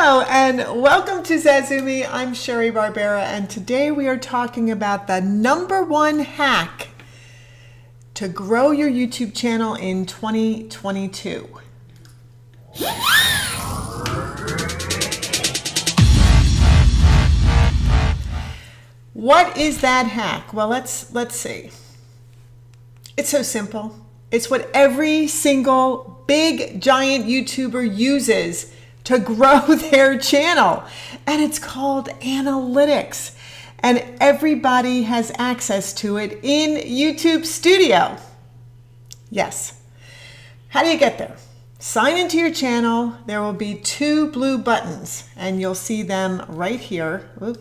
Hello and welcome to Zazumi. I'm Sheri Barbera, and today we are talking about the #1 hack to grow your YouTube channel in 2022. What is that hack? Well, let's see. It's so simple. It's what every single big giant YouTuber uses to grow their channel, and it's called analytics, and everybody has access to it in YouTube Studio. Yes. How do you get there? Sign into your channel. There will be 2 blue buttons, and you'll see them right here. Oop.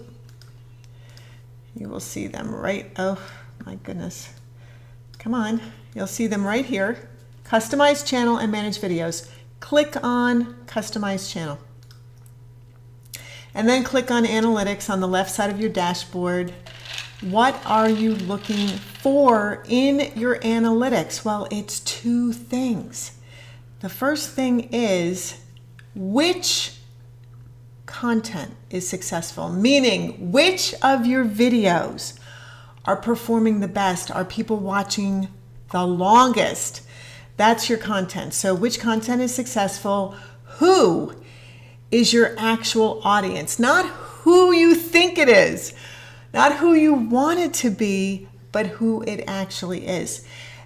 You will see them right, oh my goodness. Come on, you'll see them right here. Customize channel and manage videos. Click on Customize Channel. And then click on Analytics on the left side of your dashboard. What are you looking for in your analytics? Well, it's 2 things. The first thing is which content is successful, meaning which of your videos are performing the best, are people watching the longest. That's your content. So which content is successful? Who is your actual audience? Not who you think it is, not who you want it to be, but who it actually is.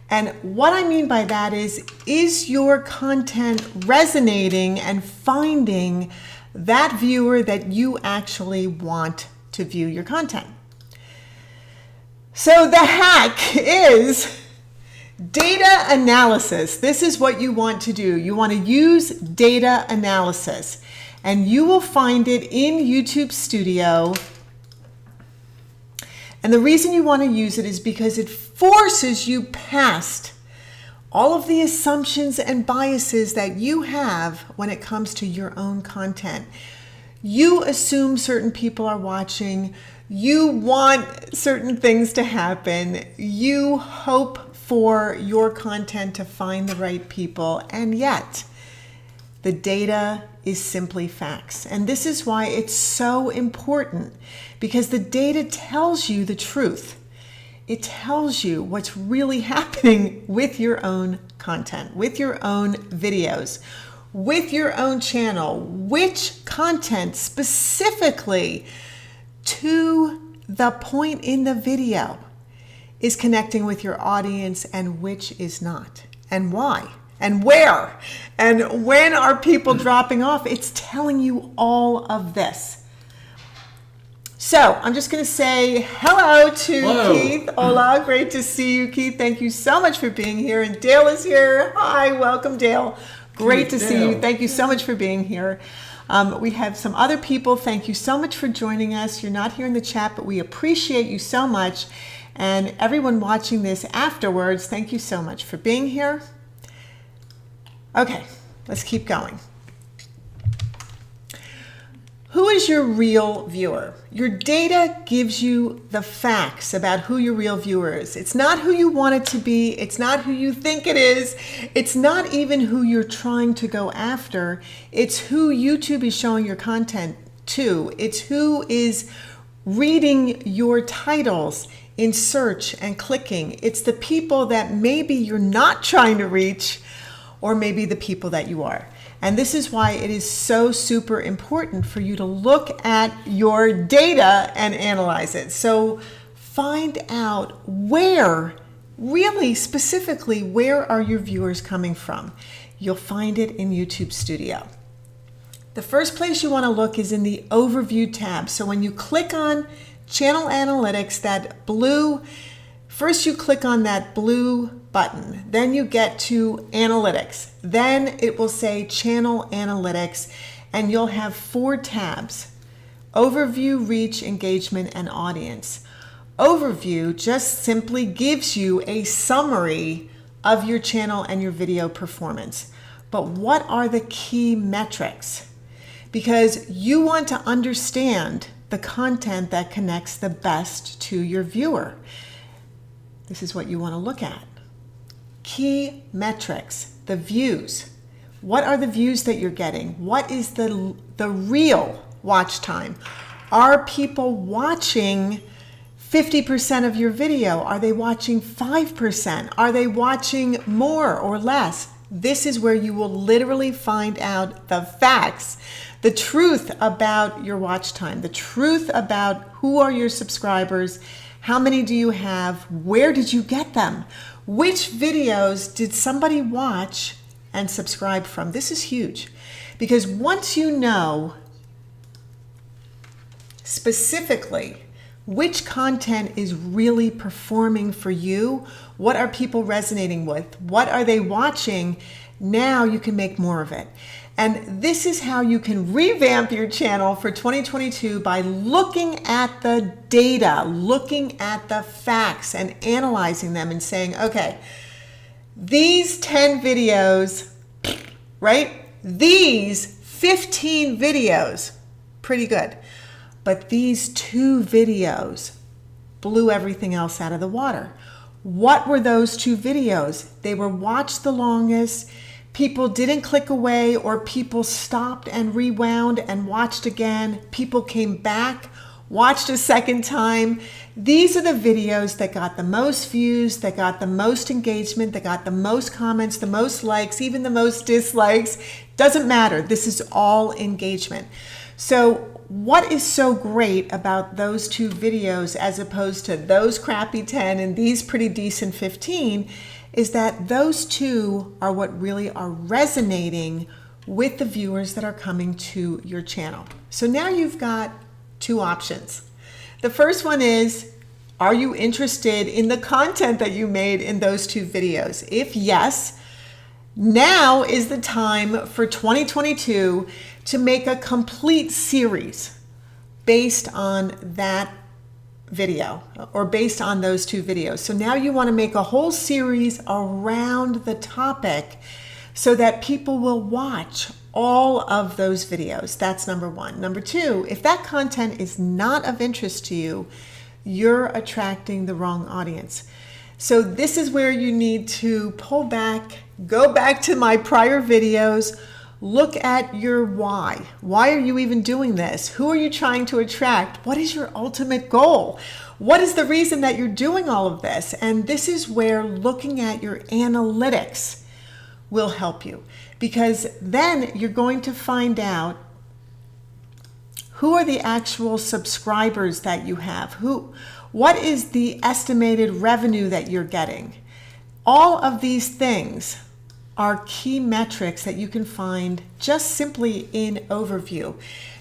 And what I mean by that is your content resonating and finding that viewer that you actually want to view your content? So the hack is data analysis. This is what you want to do. You want to use data analysis, and you will find it in YouTube Studio. And the reason you want to use it is because it forces you past all of the assumptions and biases that you have when it comes to your own content. You assume certain people are watching. You want certain things to happen. You hope for your content to find the right people, and yet the data is simply facts. And this is why it's so important, because the data tells you the truth. It tells you what's really happening with your own content, with your own videos, with your own channel, which content specifically to the point in the video is connecting with your audience and which is not, and why, and where, and when are people dropping off. It's telling you all of this. So I'm just going to say hello to Keith. Hola, great to see you, Keith. Thank you so much for being here. And Dale is here. Hi, welcome, Dale. Great to see you. Thank you so much for being here. We have some other people. Thank you so much for joining us. You're not here in the chat, but we appreciate you so much. And everyone watching this afterwards, thank you so much for being here. Okay, let's keep going. Who is your real viewer? Your data gives you the facts about who your real viewer is. It's not who you want it to be. It's not who you think it is. It's not even who you're trying to go after. It's who YouTube is showing your content to. It's who is reading your titles in search and clicking. It's the people that maybe you're not trying to reach, or maybe the people that you are. And this is why it is so super important for you to look at your data and analyze it. So find out where, really specifically, where are your viewers coming from? You'll find it in YouTube Studio. The first place you want to look is in the Overview tab. So when you click on Channel Analytics, that blue, first you click on that blue button, then you get to Analytics. Then it will say Channel Analytics, and you'll have 4 tabs: Overview, Reach, Engagement, and Audience. Overview just simply gives you a summary of your channel and your video performance. But what are the key metrics? Because you want to understand the content that connects the best to your viewer. This is what you want to look at. Key metrics, the views. What are the views that you're getting? What is the real watch time? Are people watching 50% of your video? Are they watching 5%? Are they watching more or less? This is where you will literally find out the facts, the truth about your watch time, the truth about who are your subscribers, how many do you have, where did you get them, which videos did somebody watch and subscribe from. This is huge, because once you know specifically which content is really performing for you, what are people resonating with, what are they watching, now you can make more of it. And this is how you can revamp your channel for 2022, by looking at the data, looking at the facts and analyzing them and saying, okay, these 10 videos, right? These 15 videos, pretty good. But these 2 videos blew everything else out of the water. What were those 2 videos? They were watched the longest. People didn't click away, or people stopped and rewound and watched again. People came back, watched a second time. These are the videos that got the most views, that got the most engagement, that got the most comments, the most likes, even the most dislikes. Doesn't matter. This is all engagement. So what is so great about those 2 videos as opposed to those crappy 10 and these pretty decent 15 is that those 2 are what really are resonating with the viewers that are coming to your channel. So now you've got 2 options. The first one is, are you interested in the content that you made in those 2 videos? If yes, now is the time for 2022 to make a complete series based on that video, or based on those 2 videos. So now you want to make a whole series around the topic so that people will watch all of those videos. That's number 1. Number 2, if that content is not of interest to you, you're attracting the wrong audience. So this is where you need to pull back, go back to my prior videos, look at your why. Why are you even doing this? Who are you trying to attract? What is your ultimate goal? What is the reason that you're doing all of this? And this is where looking at your analytics will help you, because then you're going to find out who are the actual subscribers that you have, what is the estimated revenue that you're getting. All of these things are key metrics that you can find just simply in overview.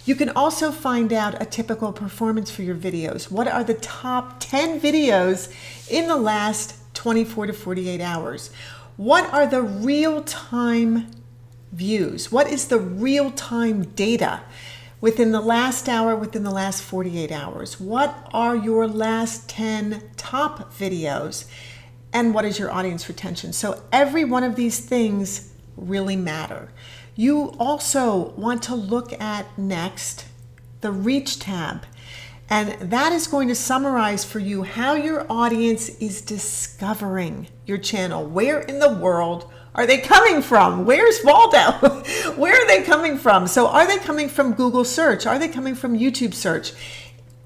You can also find out a typical performance for your videos. What are the top 10 videos in the last 24 to 48 hours? What are the real-time views? What is the real-time data within the last hour, within the last 48 hours? What are your last 10 top videos? And what is your audience retention? So every one of these things really matter. You also want to look at next the reach tab. And that is going to summarize for you how your audience is discovering your channel. Where in the world are they coming from? Where's Waldo? Where are they coming from? So are they coming from Google search? Are they coming from YouTube search?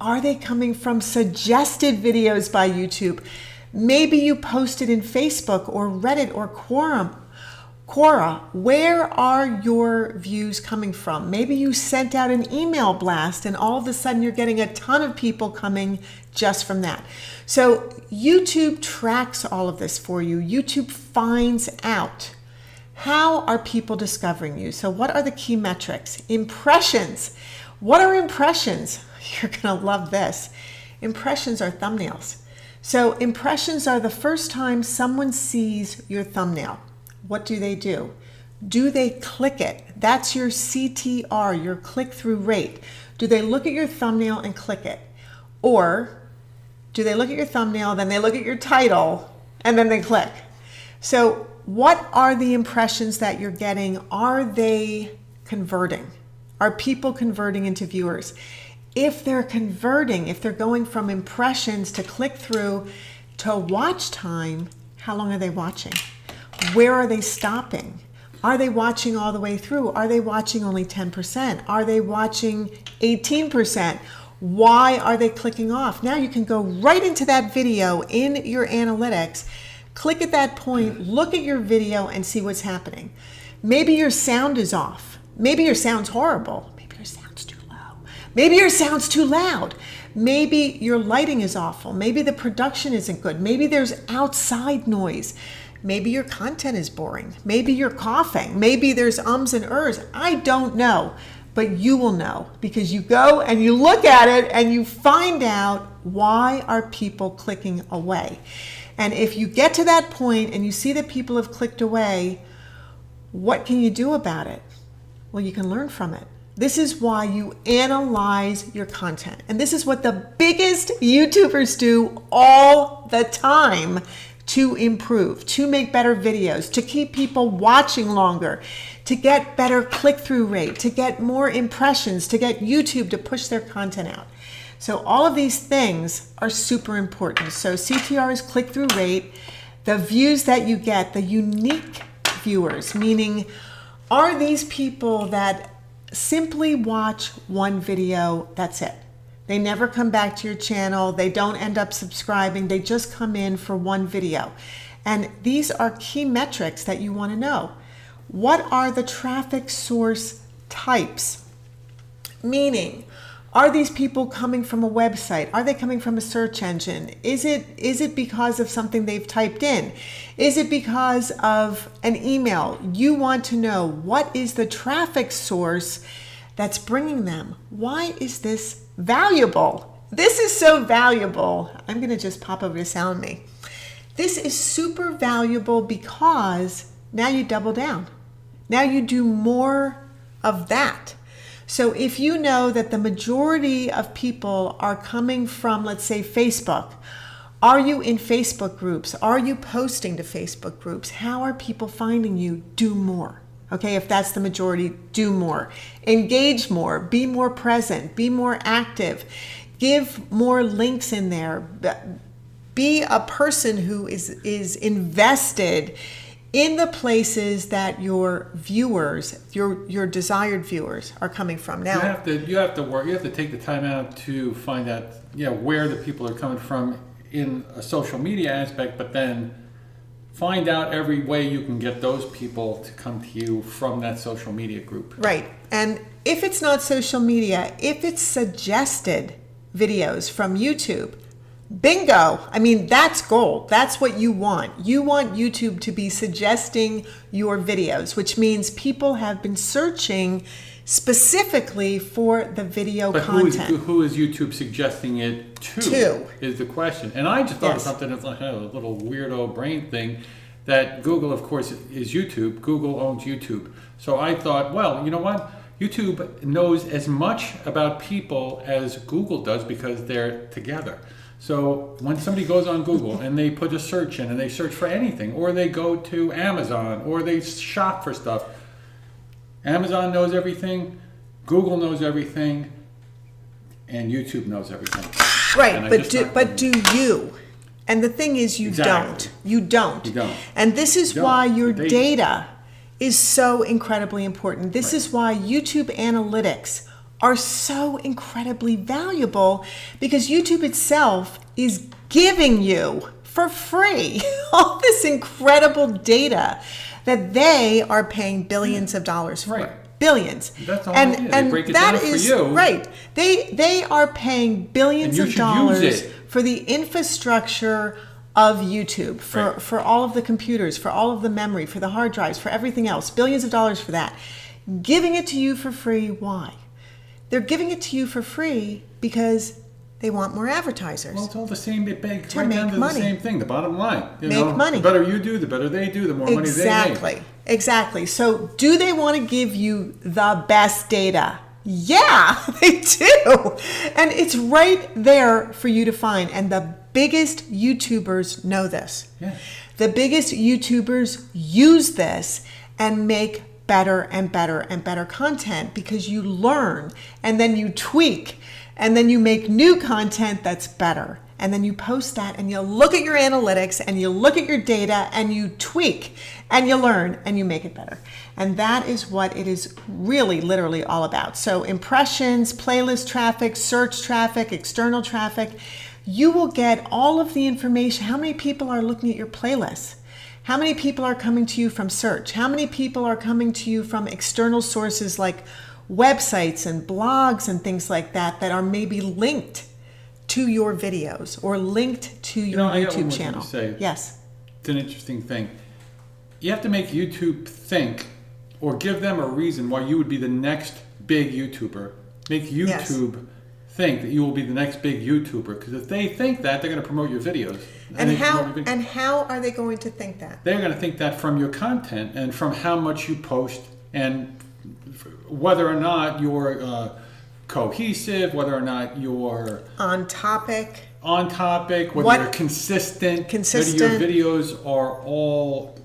Are they coming from suggested videos by YouTube? Maybe you posted in Facebook or Reddit or Quora. Where are your views coming from? Maybe you sent out an email blast and all of a sudden you're getting a ton of people coming just from that. So YouTube tracks all of this for you. YouTube finds out how are people discovering you. So what are the key metrics? Impressions. What are impressions? You're going to love this. Impressions are thumbnails. So impressions are the first time someone sees your thumbnail. What do? Do they click it? That's your CTR, your click-through rate. Do they look at your thumbnail and click it? Or do they look at your thumbnail, then they look at your title, and then they click? So what are the impressions that you're getting? Are they converting? Are people converting into viewers? If they're converting, if they're going from impressions to click-through to watch time, how long are they watching? Where are they stopping? Are they watching all the way through? Are they watching only 10%? Are they watching 18%? Why are they clicking off? Now you can go right into that video in your analytics, click at that point, look at your video and see what's happening. Maybe your sound is off. Maybe your sound's horrible. Maybe your sound's too low. Maybe your sound's too loud. Maybe your lighting is awful. Maybe the production isn't good. Maybe there's outside noise. Maybe your content is boring. Maybe you're coughing. Maybe there's ums and ers. I don't know, but you will know because you go and you look at it and you find out why are people clicking away. And if you get to that point and you see that people have clicked away, what can you do about it? Well, you can learn from it. This is why you analyze your content. And this is what the biggest YouTubers do all the time to improve, to make better videos, to keep people watching longer, to get better click-through rate, to get more impressions, to get YouTube to push their content out. So all of these things are super important. So CTR is click-through rate, the views that you get, the unique viewers, meaning are these people that simply watch one video, that's it. They never come back to your channel. They don't end up subscribing. They just come in for one video. And these are key metrics that you want to know. What are the traffic source types? Meaning, are these people coming from a website? Are they coming from a search engine? Is it because of something they've typed in? Is it because of an email? You want to know what is the traffic source that's bringing them. Why is this valuable? This is so valuable. I'm going to just pop over to Sound Me. This is super valuable because now you double down. Now you do more of that. So if you know that the majority of people are coming from, let's say, Facebook, are you in Facebook groups? Are you posting to Facebook groups? How are people finding you? Do more. Okay, if that's the majority, do more. Engage more, be more present, be more active, give more links in there. Be a person who is invested in the places that your viewers, your desired viewers are coming from. Now you have to take the time out to find out where the people are coming from in a social media aspect, but then find out every way you can get those people to come to you from that social media group. Right. And if it's not social media, if it's suggested videos from YouTube, bingo. I mean, that's gold. That's what you want. You want YouTube to be suggesting your videos, which means people have been searching specifically for the video content. Who is YouTube suggesting it to? Is the question. And I just thought of something that's like a little weirdo brain thing, that Google, of course, is YouTube. Google owns YouTube. So I thought, well, you know what? YouTube knows as much about people as Google does because they're together. So when somebody goes on Google and they put a search in and they search for anything, or they go to Amazon, or they shop for stuff, Amazon knows everything, Google knows everything, and YouTube knows everything. Right, but do you? And the thing is, you don't. You don't. And this is why your data is so incredibly important. This is why YouTube analytics are so incredibly valuable, because YouTube itself is giving you for free all this incredible data that they are paying billions of dollars for. Right. Billions. That's all and they break it down for you. Right. They are paying billions of dollars for the infrastructure of YouTube, for all of the computers, for all of the memory, for the hard drives, for everything else. Billions of dollars for that. Giving it to you for free, why? They're giving it to you for free because they want more advertisers. Well, it's all the same. It banks right down to the same thing. The bottom line. Make money. The better you do, the better they do, the more money they make. Exactly. So do they want to give you the best data? Yeah, they do. And it's right there for you to find. And the biggest YouTubers know this. Yeah. The biggest YouTubers use this and make better and better and better content, because you learn and then you tweak and then you make new content that's better. and then you post that and you look at your analytics and you look at your data and you tweak and you learn and you make it better. And that is what it is really literally all about. So impressions, playlist traffic, search traffic, external traffic, you will get all of the information. How many people are looking at your playlists? How many people are coming to you from search? How many people are coming to you from external sources like websites and blogs and things like that that are maybe linked to your videos or linked to your YouTube channel? Yes. It's an interesting thing. You have to make YouTube think or give them a reason why you would be the next big YouTuber. Make YouTube think that you will be the next big YouTuber, because if they think that, they're going to promote your videos. And how are they going to think that? They're going to think that from your content and from how much you post and whether or not you're cohesive, whether or not you're on topic, whether you're consistent, whether your videos are all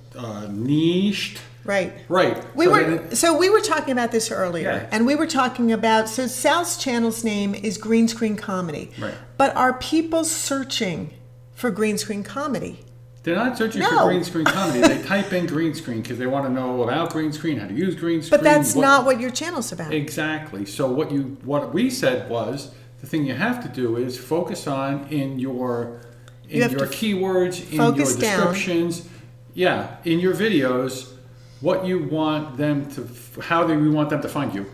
niched. Right. We were talking about this earlier, and we were talking about, so Sal's channel's name is Green Screen Comedy. Right. But are people searching for green screen comedy? They're not searching for green screen comedy. They type in green screen because they want to know about green screen, how to use green screen. But that's not what your channel's about. Exactly. So what we said was, the thing you have to do is focus on in your keywords, in your descriptions, in your videos, what you want them to, how do we want them to find you?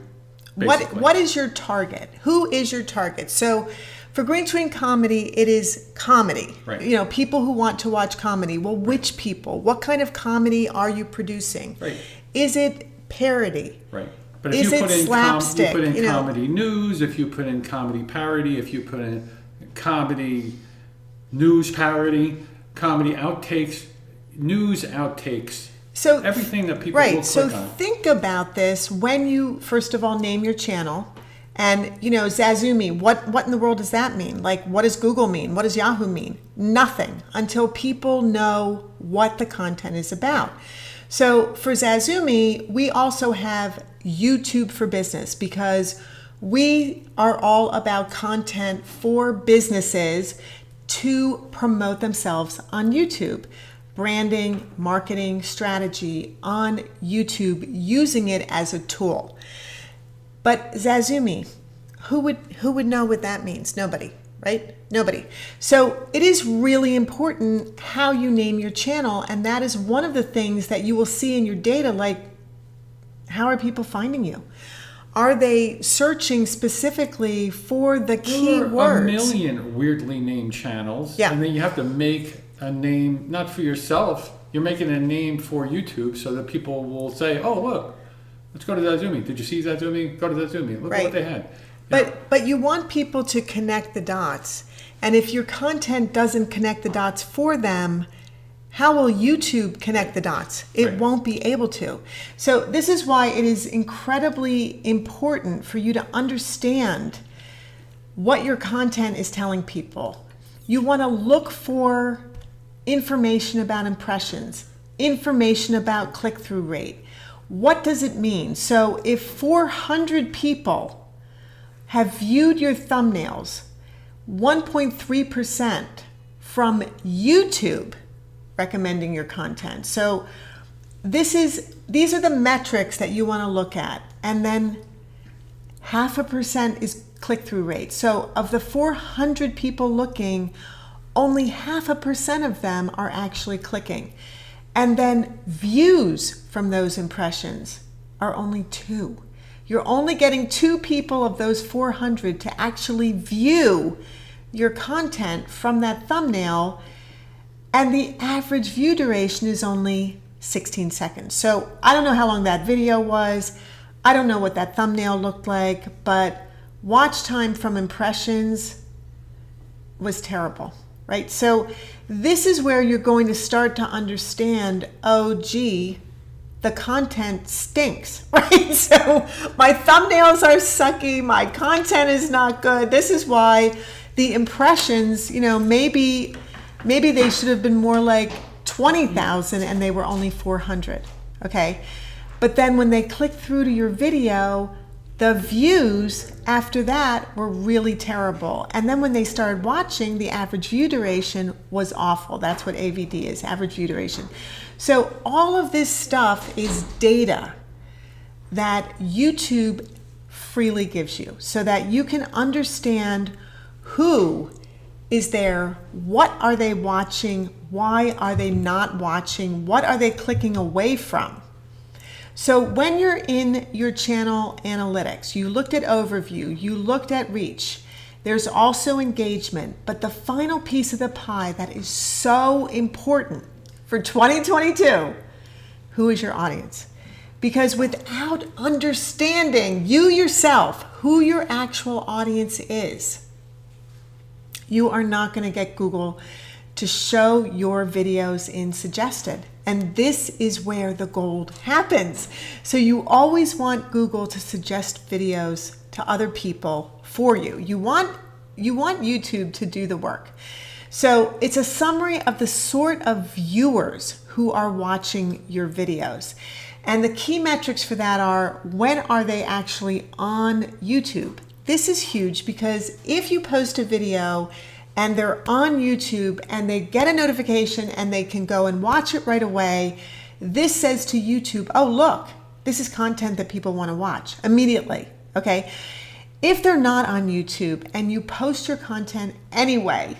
Basically. What is your target? Who is your target? So for green screen comedy, it is comedy. Right. People who want to watch comedy. Well, which people? What kind of comedy are you producing? Right. Is it parody? Right. But if is you put it in slapstick? You put in comedy news, if you put in comedy parody, if you put in comedy news parody, comedy outtakes, news outtakes. So everything that people will click on. So think about this when you first of all name your channel. And Zazumi, what in the world does that mean? Like, what does Google mean? What does Yahoo mean? Nothing until people know what the content is about. So for Zazumi, we also have YouTube for Business, because we are all about content for businesses to promote themselves on YouTube. Branding, marketing, strategy on YouTube, using it as a tool. But Zazumi, who would know what that means? Nobody, right? Nobody. So it is really important how you name your channel, and that is one of the things that you will see in your data, like, how are people finding you? Are they searching specifically for the keywords? There are a million weirdly named channels, and then you have to make a name, not for yourself, you're making a name for YouTube so that people will say, oh, look, let's go to Zazumi. Did you see Zazumi? Go to Zazumi. Look at what they had. But you want people to connect the dots. And if your content doesn't connect the dots for them, how will YouTube connect the dots? It won't be able to. So this is why it is incredibly important for you to understand what your content is telling people. You want to look for information about impressions, information about click-through rate. What does it mean? So if 400 people have viewed your thumbnails, 1.3% from YouTube recommending your content. So these are the metrics that you want to look at. And then 0.5% is click-through rate. So of the 400 people looking, only 0.5% of them are actually clicking. And then views from those impressions are only 2. You're only getting 2 people of those 400 to actually view your content from that thumbnail. And the average view duration is only 16 seconds. So I don't know how long that video was. I don't know what that thumbnail looked like, but watch time from impressions was terrible. Right? So this is where you're going to start to understand, oh, gee, the content stinks, right? So my thumbnails are sucky, my content is not good. This is why the impressions, maybe they should have been more like 20,000 and they were only 400, okay? But then when they click through to your video, The views after that were really terrible. And then when they started watching, the average view duration was awful. That's what AVD is, average view duration. So all of this stuff is data that YouTube freely gives you so that you can understand who is there, what are they watching, why are they not watching, what are they clicking away from. So when you're in your channel analytics, you looked at overview, you looked at reach, there's also engagement, but the final piece of the pie that is so important for 2022, who is your audience? Because without understanding you yourself, who your actual audience is, you are not going to get Google to show your videos in suggested. And this is where the gold happens. So you always want Google to suggest videos to other people for you. You want YouTube to do the work. So it's a summary of the sort of viewers who are watching your videos. And the key metrics for that are, when are they actually on YouTube? This is huge because if you post a video and they're on YouTube and they get a notification and they can go and watch it right away, this says to YouTube, oh, look, this is content that people want to watch immediately, okay? If they're not on YouTube and you post your content anyway,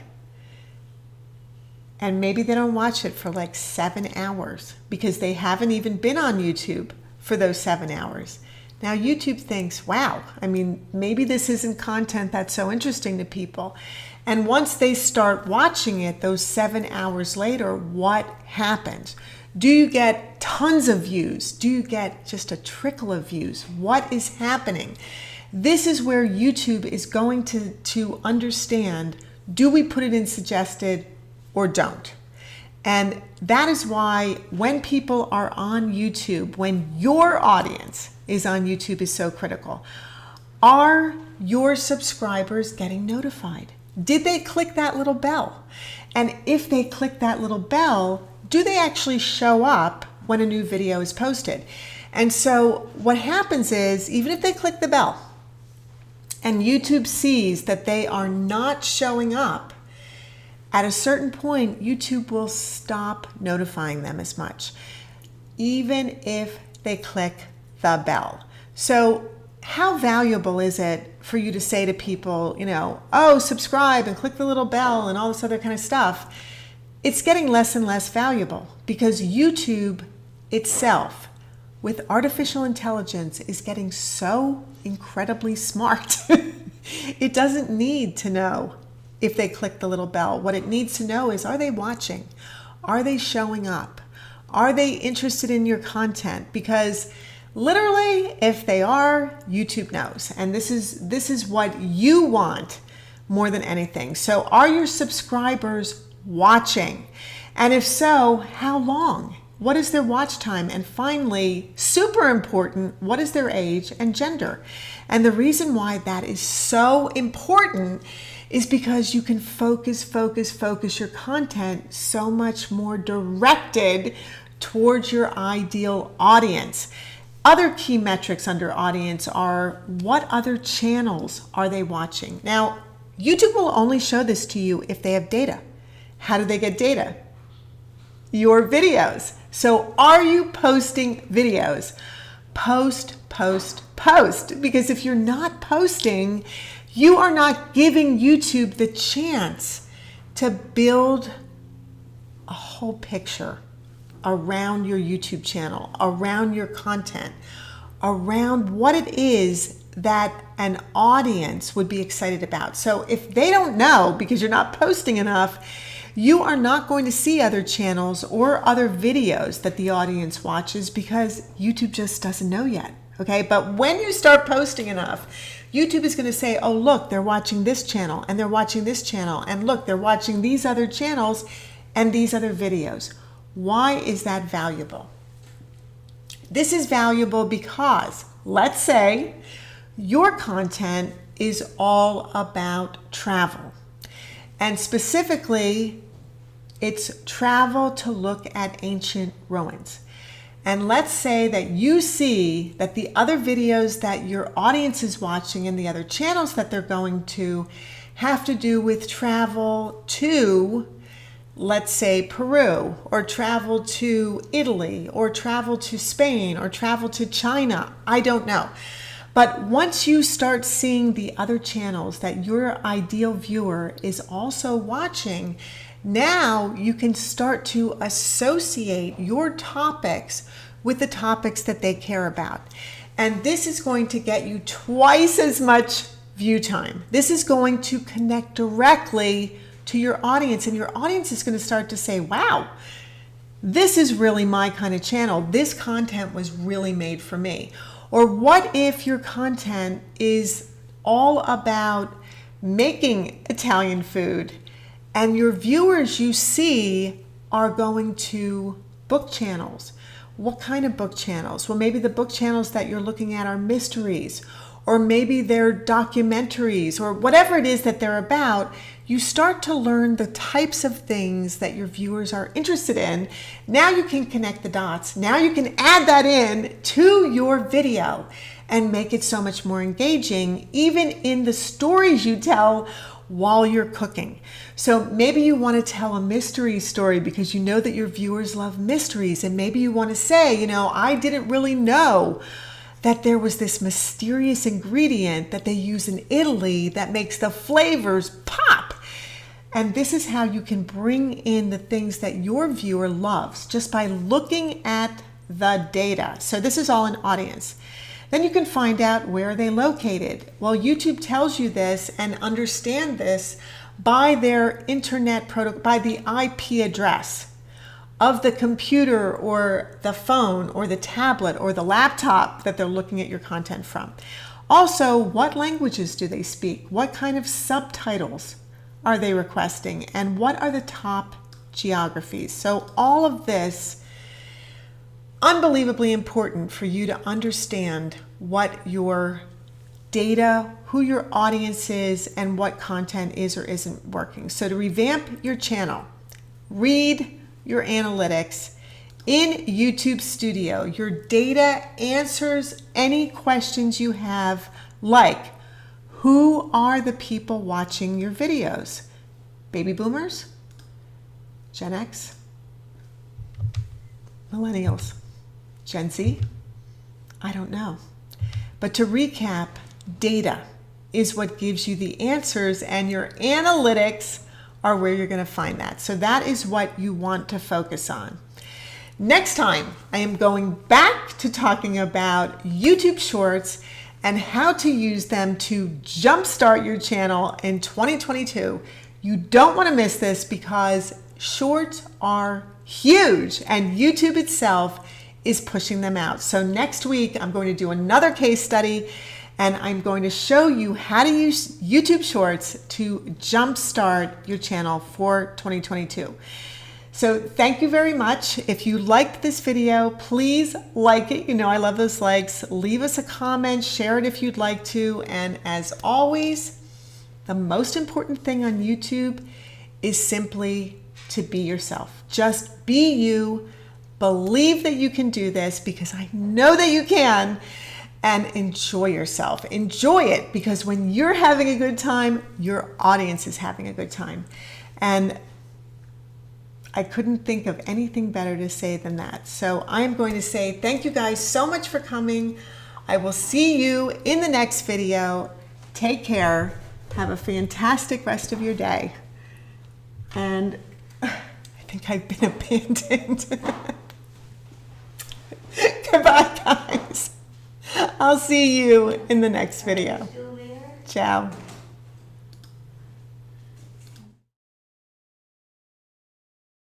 and maybe they don't watch it for like 7 hours because they haven't even been on YouTube for those 7 hours. Now YouTube thinks, wow, I mean, maybe this isn't content that's so interesting to people. And once they start watching it, those 7 hours later, what happens? Do you get tons of views? Do you get just a trickle of views? What is happening? This is where YouTube is going to understand, do we put it in suggested or don't? And that is why when people are on YouTube, when your audience is on YouTube is so critical. Are your subscribers getting notified? Did they click that little bell? And if they click that little bell, do they actually show up when a new video is posted? And so what happens is, even if they click the bell and YouTube sees that they are not showing up, at a certain point, YouTube will stop notifying them as much, even if they click the bell. So how valuable is it for you to say to people, you know, oh, subscribe and click the little bell and all this other kind of stuff? It's getting less and less valuable because YouTube itself, with artificial intelligence, is getting so incredibly smart. It doesn't need to know if they click the little bell. What it needs to know is, are they watching? Are they showing up? Are they interested in your content? Because literally, if they are, YouTube knows. And this is what you want more than anything. So are your subscribers watching? And if so, how long? What is their watch time? And finally, super important, what is their age and gender? And the reason why that is so important is because you can focus your content so much more directed towards your ideal audience. Other key metrics under audience are, what other channels are they watching? Now, YouTube will only show this to you if they have data. How do they get data? Your videos. So are you posting videos? Post. Because if you're not posting, you are not giving YouTube the chance to build a whole picture around your YouTube channel, around your content, around what it is that an audience would be excited about. So if they don't know because you're not posting enough, you are not going to see other channels or other videos that the audience watches because YouTube just doesn't know yet. Okay, but when you start posting enough, YouTube is going to say, oh, look, they're watching this channel and they're watching this channel. And look, they're watching these other channels and these other videos. Why is that valuable? This is valuable because, let's say, your content is all about travel. And specifically, it's travel to look at ancient ruins. And let's say that you see that the other videos that your audience is watching and the other channels that they're going to have to do with travel to, let's say, Peru, or travel to Italy, or travel to Spain, or travel to China. I don't know. But once you start seeing the other channels that your ideal viewer is also watching, now you can start to associate your topics with the topics that they care about. And this is going to get you twice as much view time. This is going to connect directly to your audience, and your audience is going to start to say, wow, this is really my kind of channel. This content was really made for me. Or what if your content is all about making Italian food, and your viewers you see are going to book channels? What kind of book channels? Well, maybe the book channels that you're looking at are mysteries, or maybe they're documentaries, or whatever it is that they're about. You start to learn the types of things that your viewers are interested in. Now you can connect the dots. Now you can add that in to your video and make it so much more engaging, even in the stories you tell while you're cooking. So maybe you want to tell a mystery story because you know that your viewers love mysteries, and maybe you want to say, I didn't really know that there was this mysterious ingredient that they use in Italy that makes the flavors pop. And this is how you can bring in the things that your viewer loves just by looking at the data. So this is all an audience. Then you can find out where they're located. Well, YouTube tells you this and understand this by their internet protocol, by the IP address of the computer or the phone or the tablet or the laptop that they're looking at your content from. Also, what languages do they speak? What kind of subtitles are they requesting? And what are the top geographies? So all of this, unbelievably important for you to understand what your data, who your audience is, and what content is or isn't working. So to revamp your channel, read your analytics in YouTube Studio. Your data answers any questions you have, like, who are the people watching your videos? Baby boomers? Gen X? Millennials? Gen Z? I don't know. But to recap, data is what gives you the answers, and your analytics are where you're going to find that. So that is what you want to focus on. Next time, I am going back to talking about YouTube Shorts and how to use them to jumpstart your channel in 2022. You don't want to miss this because Shorts are huge and YouTube itself is pushing them out. So next week, I'm going to do another case study, and I'm going to show you how to use YouTube Shorts to jumpstart your channel for 2022. So thank you very much. If you liked this video, please like it. I love those likes. Leave us a comment, share it if you'd like to. And as always, the most important thing on YouTube is simply to be yourself. Just be you. Believe that you can do this, because I know that you can. And enjoy yourself. Enjoy it, because when you're having a good time, your audience is having a good time. And I couldn't think of anything better to say than that. So I'm going to say thank you guys so much for coming. I will see you in the next video. Take care. Have a fantastic rest of your day. And I think I've been abandoned. Goodbye, guys. I'll see you in the next video. Ciao.